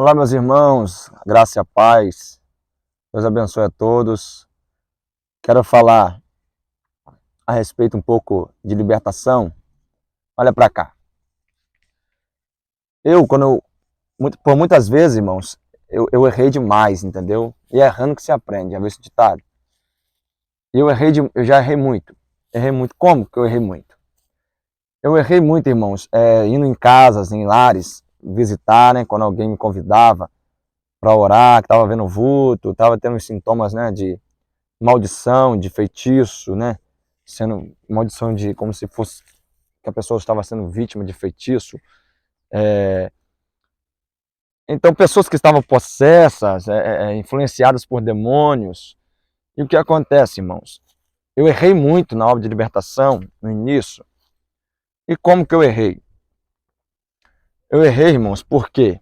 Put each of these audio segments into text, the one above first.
Olá, meus irmãos, graça e a paz. Deus abençoe a todos. Quero falar a respeito um pouco de libertação. Olha para cá. Por muitas vezes, irmãos, eu errei demais, entendeu? E é errando que se aprende, já viu esse ditado? Eu já errei muito. Errei muito. Como que eu errei muito? Eu errei muito, irmãos, indo em casas, em lares, visitar, né? Quando alguém me convidava para orar, que estava vendo vulto, estava tendo os sintomas, né, de maldição, de feitiço, né, sendo maldição de como se fosse que a pessoa estava sendo vítima de feitiço. Então, pessoas que estavam possessas, influenciadas por demônios. E o que acontece, irmãos? Eu errei muito na obra de libertação, no início. E como que eu errei? Eu errei, irmãos, por quê?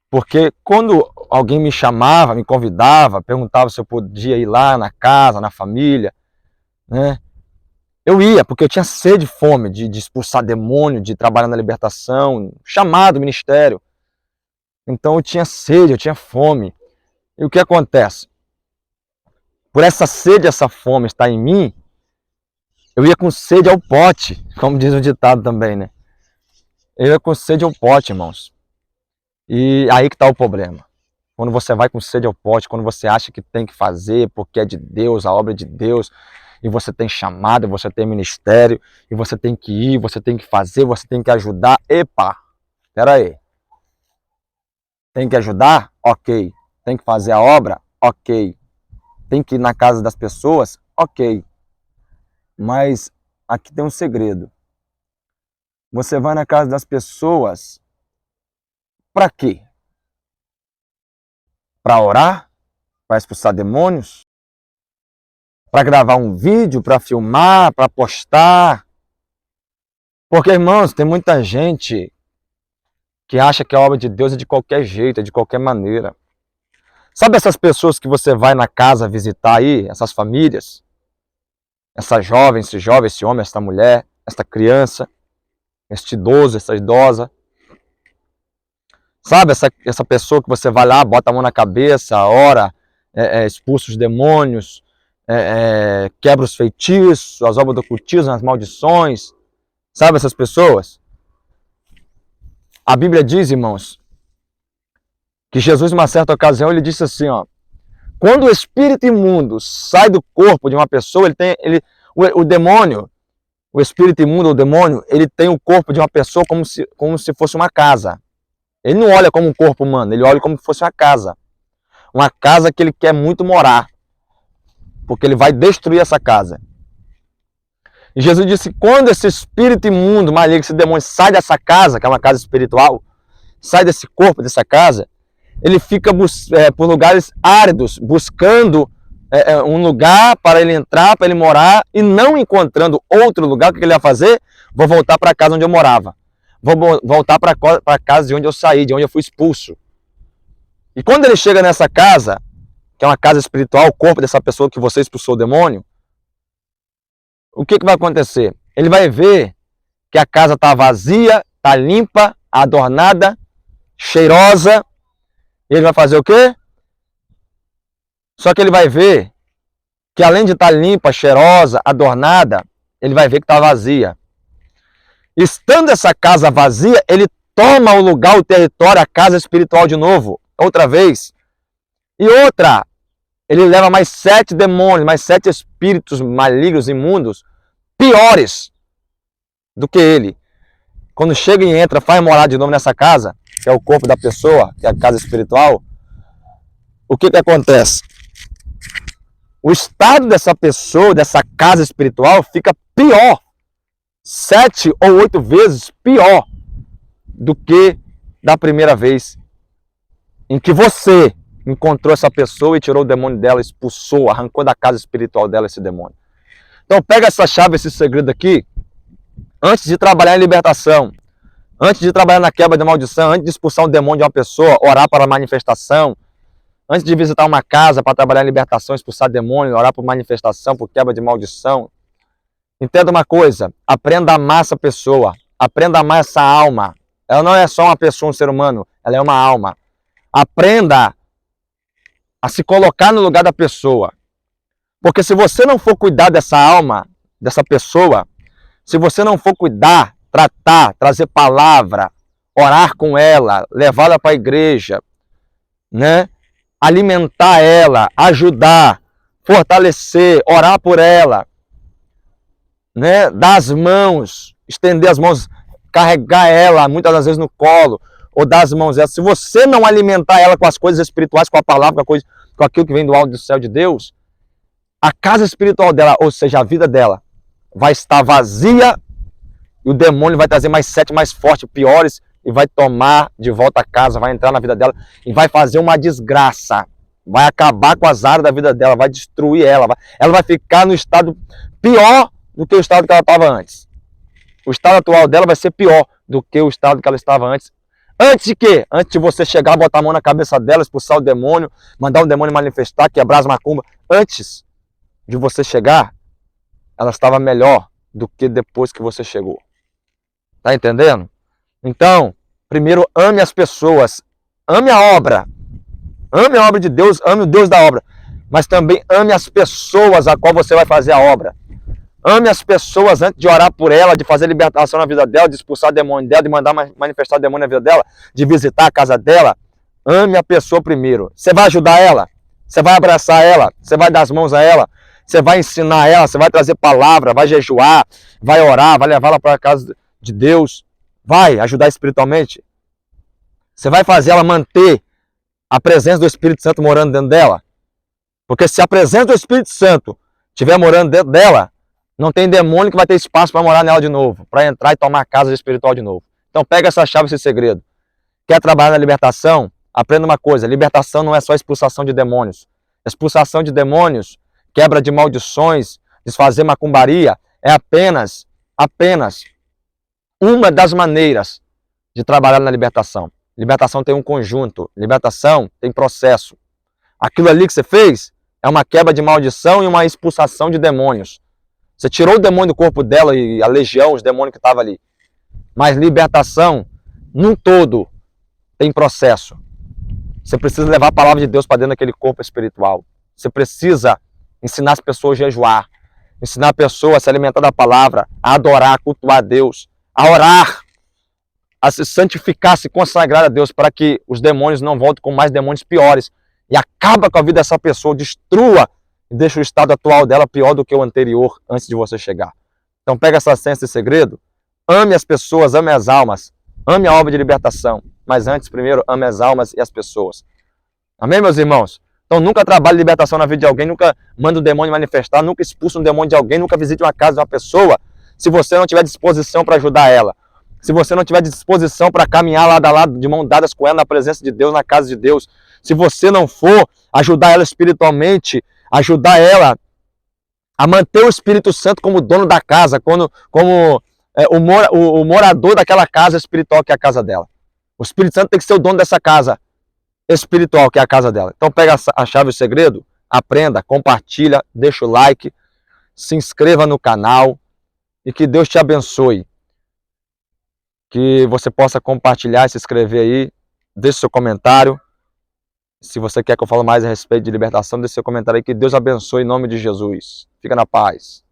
Porque quando alguém me chamava, me convidava, perguntava se eu podia ir lá na casa, na família, né? Eu ia, porque eu tinha sede e fome de expulsar demônio, de trabalhar na libertação, chamado ministério. Então eu tinha sede, eu tinha fome. E o que acontece? Por essa sede, essa fome estar em mim, eu ia com sede ao pote, como diz o ditado também, né? Eu ia com sede ao pote, irmãos. E aí que está o problema. Quando você vai com sede ao pote, quando você acha que tem que fazer, porque é de Deus, a obra é de Deus, e você tem chamado, você tem ministério, e você tem que ir, você tem que fazer, você tem que ajudar. Epa, espera aí. Tem que ajudar? Ok. Tem que fazer a obra? Ok. Tem que ir na casa das pessoas? Ok. Mas aqui tem um segredo. Você vai na casa das pessoas para quê? Para orar? Para expulsar demônios? Para gravar um vídeo? Para filmar? Para postar? Porque, irmãos, tem muita gente que acha que a obra de Deus é de qualquer jeito, é de qualquer maneira. Sabe essas pessoas que você vai na casa visitar aí, essas famílias? Essa jovem, esse homem, essa mulher, essa criança, este idoso, essa idosa. Sabe essa pessoa que você vai lá, bota a mão na cabeça, ora, expulsa os demônios, quebra os feitiços, as obras do ocultismo, as maldições. Sabe essas pessoas? A Bíblia diz, irmãos, que Jesus, numa certa ocasião, ele disse assim, ó, quando o espírito imundo sai do corpo de uma pessoa, o demônio, o espírito imundo, o demônio, ele tem o corpo de uma pessoa como se fosse uma casa. Ele não olha como um corpo humano, ele olha como se fosse uma casa. Uma casa que ele quer muito morar, porque ele vai destruir essa casa. E Jesus disse, quando esse espírito imundo, maligno, esse demônio sai dessa casa, que é uma casa espiritual, sai desse corpo, dessa casa, ele fica por lugares áridos, buscando um lugar para ele entrar, para ele morar, e não encontrando outro lugar, o que ele ia fazer? Vou voltar para a casa onde eu morava. Vou voltar para a casa de onde eu saí, de onde eu fui expulso. E quando ele chega nessa casa, que é uma casa espiritual, o corpo dessa pessoa que você expulsou o demônio, o que vai acontecer? Ele vai ver que a casa está vazia, está limpa, adornada, cheirosa. E ele vai fazer o quê? Só que ele vai ver que além de estar limpa, cheirosa, adornada, ele vai ver que está vazia. Estando essa casa vazia, ele toma o lugar, o território, a casa espiritual de novo, outra vez. E outra, ele leva mais 7 demônios, mais 7 espíritos malignos, imundos, piores do que ele. Quando chega e entra, faz morar de novo nessa casa, que é o corpo da pessoa, que é a casa espiritual, o que acontece? O estado dessa pessoa, dessa casa espiritual, fica pior. 7 ou 8 vezes pior do que da primeira vez em que você encontrou essa pessoa e tirou o demônio dela, expulsou, arrancou da casa espiritual dela esse demônio. Então pega essa chave, esse segredo aqui, antes de trabalhar em libertação, antes de trabalhar na quebra de maldição, antes de expulsar um demônio de uma pessoa, orar para a manifestação, antes de visitar uma casa para trabalhar em libertação, expulsar demônio, orar por manifestação, por quebra de maldição. Entenda uma coisa, aprenda a amar essa pessoa, aprenda a amar essa alma. Ela não é só uma pessoa, um ser humano, ela é uma alma. Aprenda a se colocar no lugar da pessoa. Porque se você não for cuidar dessa alma, dessa pessoa, se você não for cuidar, tratar, trazer palavra, orar com ela, levá-la para a igreja, né? Alimentar ela, ajudar, fortalecer, orar por ela, né? Dar as mãos, estender as mãos, carregar ela muitas das vezes no colo, ou dar as mãos dela. Se você não alimentar ela com as coisas espirituais, com a palavra, com aquilo que vem do alto do céu de Deus, a casa espiritual dela, ou seja, a vida dela, vai estar vazia e o demônio vai trazer mais 7 mais fortes, piores, e vai tomar de volta a casa, vai entrar na vida dela e vai fazer uma desgraça. Vai acabar com as áreas da vida dela, vai destruir ela. Ela vai ficar no estado pior do que o estado que ela estava antes. O estado atual dela vai ser pior do que o estado que ela estava antes. Antes de quê? Antes de você chegar, botar a mão na cabeça dela, expulsar o demônio, mandar o demônio manifestar, quebrar as macumbas. Antes de você chegar, ela estava melhor do que depois que você chegou. Tá entendendo? Então, primeiro ame as pessoas, ame a obra de Deus, ame o Deus da obra, mas também ame as pessoas a qual você vai fazer a obra. Ame as pessoas antes de orar por ela, de fazer libertação na vida dela, de expulsar o demônio dela, de mandar manifestar o demônio na vida dela, de visitar a casa dela. Ame a pessoa primeiro. Você vai ajudar ela, você vai abraçar ela, você vai dar as mãos a ela, você vai ensinar ela, você vai trazer palavra, vai jejuar, vai orar, vai levá-la para a casa de Deus, vai ajudar espiritualmente. Você vai fazer ela manter a presença do Espírito Santo morando dentro dela. Porque se a presença do Espírito Santo estiver morando dentro dela, não tem demônio que vai ter espaço para morar nela de novo, para entrar e tomar a casa espiritual de novo. Então pega essa chave, esse segredo. Quer trabalhar na libertação? Aprenda uma coisa, libertação não é só expulsação de demônios. Expulsação de demônios, quebra de maldições, desfazer macumbaria, é apenas uma das maneiras de trabalhar na libertação. Libertação tem um conjunto, libertação tem processo. Aquilo ali que você fez é uma quebra de maldição e uma expulsação de demônios. Você tirou o demônio do corpo dela e a legião, os demônios que estavam ali. Mas libertação, num todo, tem processo. Você precisa levar a palavra de Deus para dentro daquele corpo espiritual. Você precisa ensinar as pessoas a jejuar, ensinar a pessoa a se alimentar da palavra, a adorar, a cultuar a Deus, a orar, a se santificar, a se consagrar a Deus para que os demônios não voltem com mais demônios piores e acaba com a vida dessa pessoa, destrua e deixa o estado atual dela pior do que o anterior antes de você chegar. Então pega essa ciência e segredo, ame as pessoas, ame as almas, ame a obra de libertação, mas antes, primeiro, ame as almas e as pessoas. Amém, meus irmãos? Então nunca trabalhe libertação na vida de alguém, nunca manda o demônio manifestar, nunca expulse um demônio de alguém, nunca visite uma casa de uma pessoa, se você não tiver disposição para ajudar ela. Se você não tiver disposição para caminhar lado a lado, de mãos dadas com ela, na presença de Deus, na casa de Deus. Se você não for ajudar ela espiritualmente, ajudar ela a manter o Espírito Santo como dono da casa, como o morador daquela casa espiritual que é a casa dela. O Espírito Santo tem que ser o dono dessa casa espiritual que é a casa dela. Então pega a chave e o segredo, aprenda, compartilha, deixa o like, se inscreva no canal e que Deus te abençoe. Que você possa compartilhar e se inscrever aí, deixe seu comentário. Se você quer que eu fale mais a respeito de libertação, deixe seu comentário aí. Que Deus abençoe em nome de Jesus. Fica na paz.